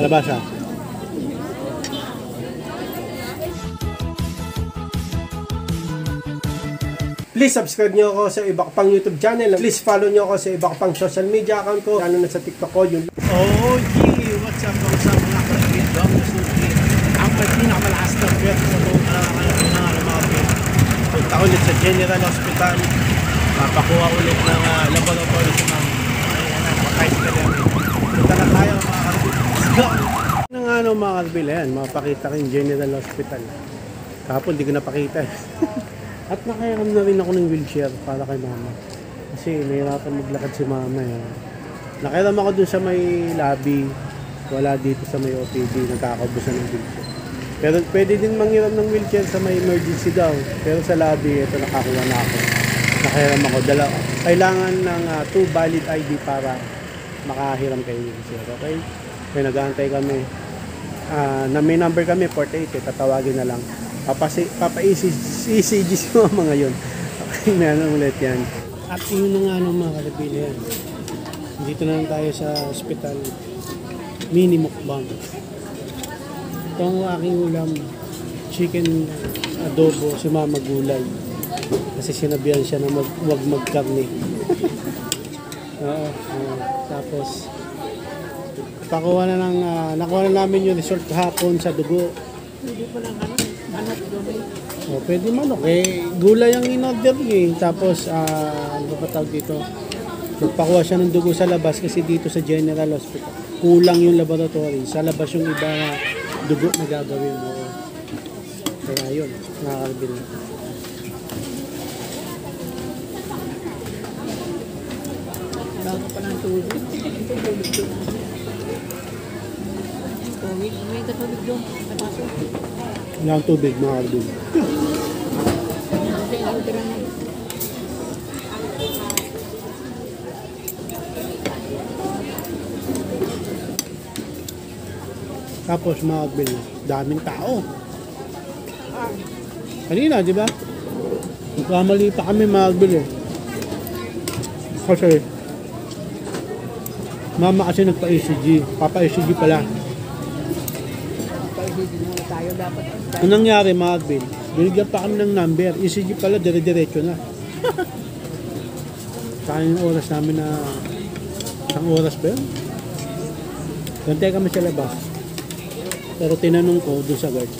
Kalabasa. Please subscribe nyo ako sa iba ko pang YouTube channel. Please follow nyo ako sa iba ko pang social media account ko. Lalo na sa TikTok ko. Yun. Oh, gee! What's up mga kalabit? Dr. Suki. Ang pinakamalakas na pwede sa buong mga pwede. Punta ulit sa General Hospital. Papakuha ulit ng laboratory sa mga. Ayan na, pakais ka din. Punta na tayo mga kalabit. Let's go! Mga kalabit, ayan. Mapakita ko yung General Hospital. Kahapon, di ko napakita. At nakayaram na rin ako ng wheelchair para kay mama. Kasi nahirapan maglakad si mama. Nakayaram ako dun sa may lobby. Wala dito sa may OPD. Nagkakaubusan ng wheelchair. Pero pwede din manghiram ng wheelchair sa may emergency daw. Pero sa lobby, ito nakakuha na ako. Nakayaram ako. Kailangan ng 2 valid ID para makahiram kayo ng wheelchair. Okay? Kaya nag-aantay kami. May number kami, 48. Tatawagin na lang. Papa-ECG si mama ngayon. Okay, meron ulit yan. At yun na nga mga kalabili yan. Dito na lang tayo sa hospital. Mini mukbang. Ito ang aking ulam. Chicken adobo, si mama gulay. Kasi sinabihan siya na wag magkarne. Oo. Tapos nakuha na namin yung result hapon sa dugo. Hindi pa lang manok doon. Oh, pwede manok. Gulay ang in-order niya. Tapos, ano ba tawag dito? Nagpakuha siya ng dugo sa labas kasi dito sa General Hospital. Kulang yung laboratory. Sa labas yung iba na dugo na gagawin mo. Kaya yun, nakakabili. Bago pa ng tubig. May katubig doon. Napasok. Wala ang tubig, mga karbin. Tapos mga karbin, daming tao. Kanina, di ba? Nagkamali pa kami mga karbin. Kasi mama kasi nagpa-ECG. Papa-ECG pala. Tayo dapat. Anong nangyari mga Advil? Binigyan pa kami ng number. ECG pala, dire-diretso na. Saan yung oras namin na isang oras ba yun? Gantay kami sa labas. Pero tinanong ko doon sa guard.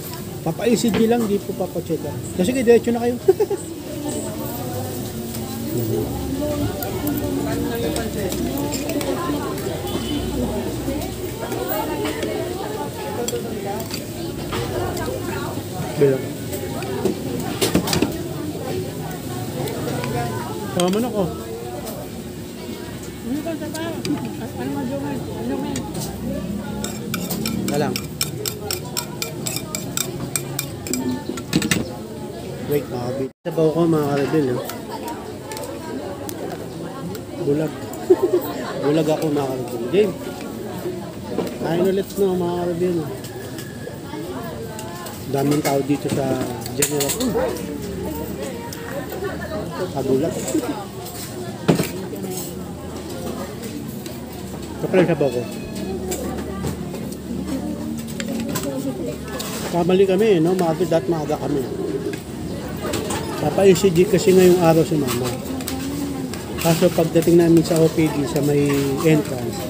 Papa-ECG lang, di po papa-check up. Kasi diretso na kayo. Bilang. Tama na ko. Ano madungan? Ano men? Walang. Wait, makabit. Sabaw ko mga karabin. Bulag. Bulag ako mga karabin. James. Kain ulit no mga karabin. Daming tao dito sa General. Kagulat. Kapag sabaw ko. Kamali kami, no? Maaga kami. Papa-ECG kasi ngayong araw si mama. Kaso pagdating namin sa OPD sa may entrance,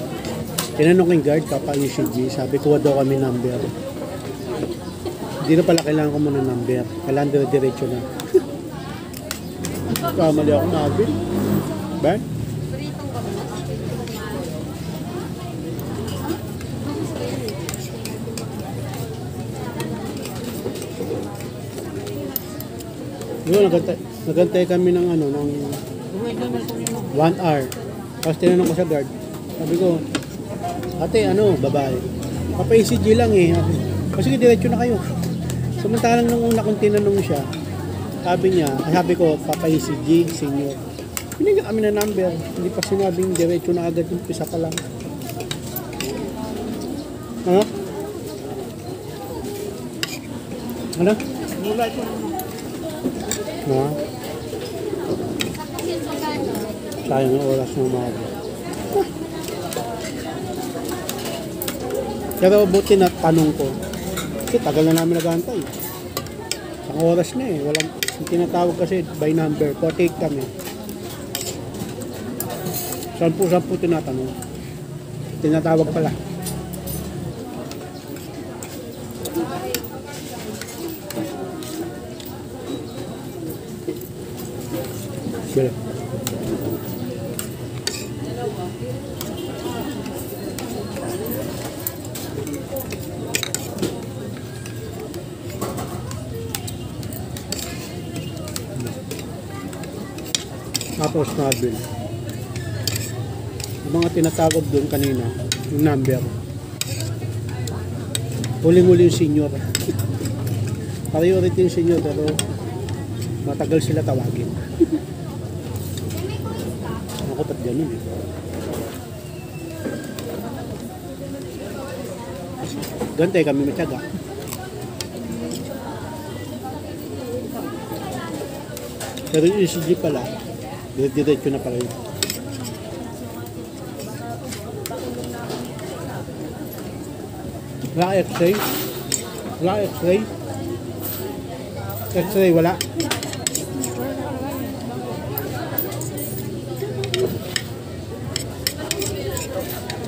tinanong ko yung guard, papa-ECG. Sabi ko daw kami number. Hindi na pala kailangan ko muna number. Kailangan dire-diretso na. Kamali ako nabi. Ba? Yun, nagantay kami ng ano, ng 1 hour. Tapos tinanong ko sa guard. Sabi ko, ate, ano, babae. Papa-ECG lang eh. Kasi diretso na kayo. Samantalang nung una kong tinanong siya, sabi ko, papa-ECG, senior. Binigyan kami na number. Hindi pa sinabing diretso na agad yung pisa pa lang. Ano? Ano? Gulay ko naman. Ha? Sayang ang oras ng umaga. Pero buti na tanong ko. Kasi tagal na namin nag-aantay. Ang oras na eh. Walang, yung tinatawag kasi by number. 48 kami. Sampu tinatanong. Tinatawag pala. Bili. Tapos nabil. Yung mga tinatawag doon kanina, yung number. Huling-huli yung senior. Priority yung senior pero matagal sila tawagin. Ako ba't ganun eh? Gantay kami matyaga. Pero yung ECG pala, diretso na pala yun. Wala x-ray? Wala x-ray? X-ray wala?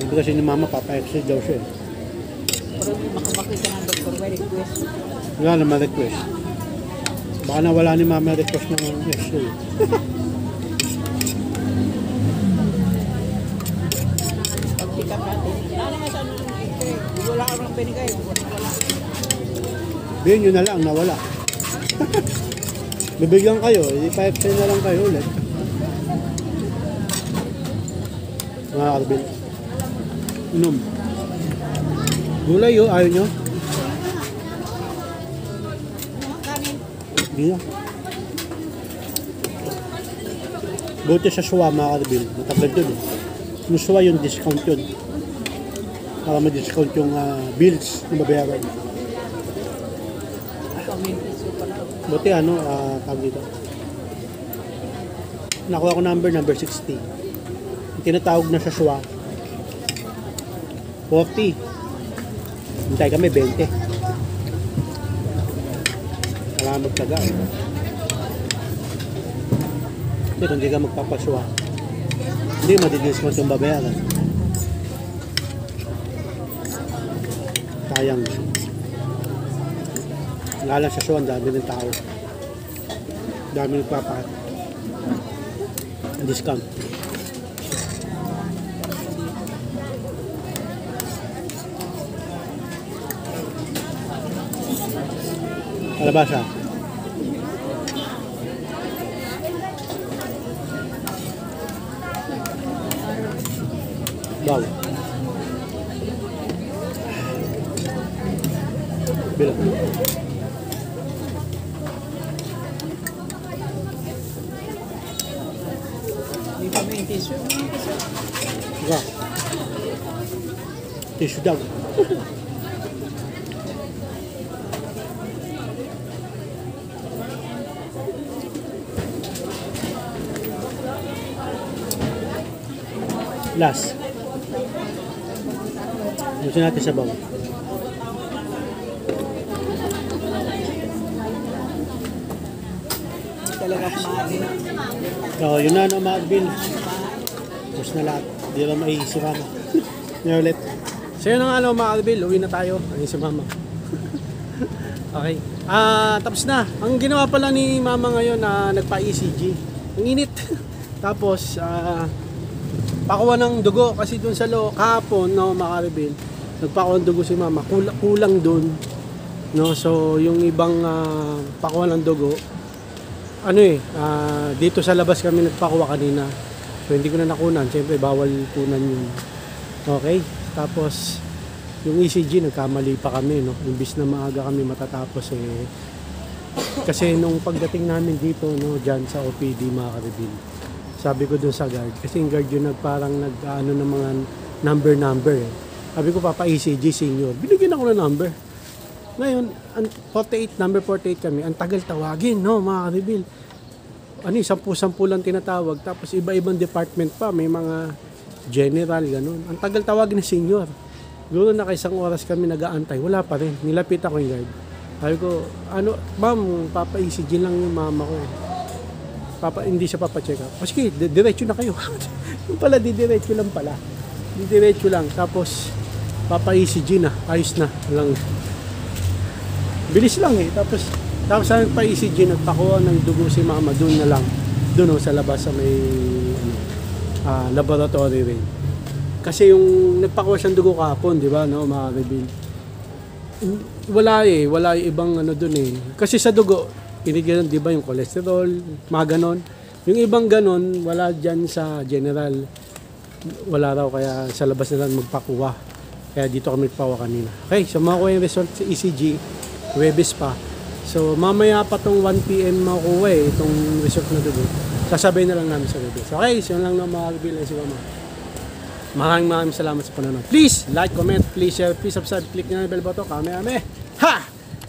Hindi kasi ni mama papa-x-ray daw siya eh. Pero makamakita ng doktor, may request. Wala naman request. Baka nawala ni mama request ng x-ray. Pag-pick up natin. Wala naman sa ano ng x-ray. Wala ka ng binigay. Wala. Bigyan nyo na lang, nawala. Bibigyan kayo, i-5 na lang kayo ulit. Mga Arvin. Inom. Gulay yun, ayaw nyo? Kanin. Hindi na. Buti sa suwa mga Arvin, matagal dun eh. Yung suwa yung discount yun. Para ma-discount yung bills na mabayaran. Buti ano, tawag dito. Nakuha ko number 60. Yung tinatawag na sa SWA. 40. Hintay kami 20. Wala magtaga eh. Kasi kung hindi ka magpapaswa, hindi madidiscount yung babayaran. Sayang. Wala lang sa show, ang dami ng tao. Dami nagpapakat. Discount. Kalabasa. Wow. Bilang. Hindi pa may tissue. Saka. Tissue daw. Last. Gusto natin sa bawah. Talaga kumain. So, yun na no, mga Alvin. Tapos na lahat. Hindi lang maiisi mama. Ngayon ulit. So yun na nga no, mga Alvin. Uwi na tayo. Ayun si mama. Okay. Tapos na. Ang ginawa pala ni mama ngayon na nagpa-ECG. Ang init. Tapos, pakuha ng dugo kasi dun sa kahapon no, mga Alvin. Nagpakuha ng dugo si mama. Kulang dun. No? So, yung ibang pakuha ng dugo, dito sa labas kami nagpakuha kanina. So hindi ko na nakunan. Siyempre bawal kunan yun. Okay. Tapos yung ECG nagkamali pa kami. No? Imbis na maaga kami matatapos eh. Kasi nung pagdating namin dito no, dyan sa OPD mga Karibin, sabi ko dun sa guard. Kasi yung guard yun parang nag-ano ng mga number eh. Sabi ko papa-ECG senior. Binigyan ako ng number. Ngayon, 48, number 48 kami, ang tagal tawagin, no, mga Karibin. 10 lang tinatawag, tapos iba-ibang department pa, may mga general, ganun. Ang tagal tawagin ng senior. Siguro na isang oras kami nag-aantay, wala pa rin. Nilapit ako yung guard. Sabi ko, ano, ma'am, papa-ECG lang yung mama ko. Hindi siya papa-check up. O sige, diretso na kayo. Yung pala, diretso lang pala. Diretso lang. Tapos, papa-ECG na. Ayos na. Lang. Bilis lang eh. Tapos sa pa-ECG, nagpakuha ng dugo si mama. Doon na lang. Doon sa labas sa may laboratory rin. Kasi yung nagpakuha siyang dugo kahapon, di ba, no, ma-reveal. Wala yung ibang ano doon eh. Kasi sa dugo, pinigyan, di ba, yung cholesterol, mga ganon. Yung ibang ganon, wala dyan sa general. Wala raw, kaya sa labas na lang magpakuha. Kaya dito kami nagpakuha kanina. Okay, so makuha yung result sa ECG, Huwebes pa. So mamaya pa tong 1 PM makukuha itong result na dugo. Sasabay na lang namin sa Huwebes. Okay, so yun lang na makakabil si mama. Maraming salamat sa panonood. Please like, comment, please share, please subscribe, click nyo na yung bell button. Kame. Ha!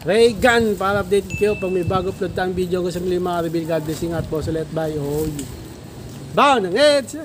Ray Gun para update kayo pag may bago upload tayong video ko sa mga reveal. God blessing at po. So let bye. Oh, you. Bow ng heads!